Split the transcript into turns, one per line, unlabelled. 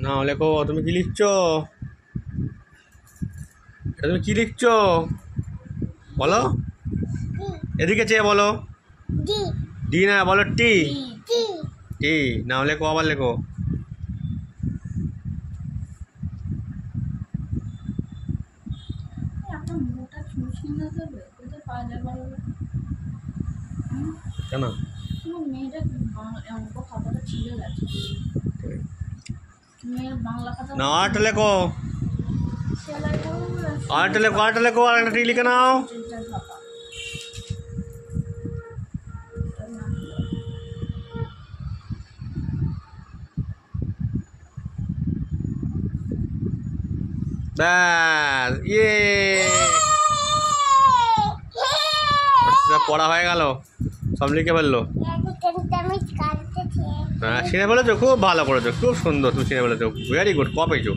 না লেখো, তুমি কি লিখছো? তুমি কি লিখছো বলো, এদিকে চেয়ে বলো। ডি না, বলো টি। টি নাও লেখো, আবার লেখো। কেন না, আরেকটা লেখো, আরেকটা লেখো, আরেকটা লেখো, আর একটা টি লিখে নাও। ব্যাস, ইয়ে, পড়া হয়ে গেল, সব লিখে ফেললো। হ্যাঁ, চিনে ফেলেছো, খুব ভালো করেছো, খুব সুন্দর, তুমি চিনে ফেলেছো, ভেরি গুড, ক পেয়েছো।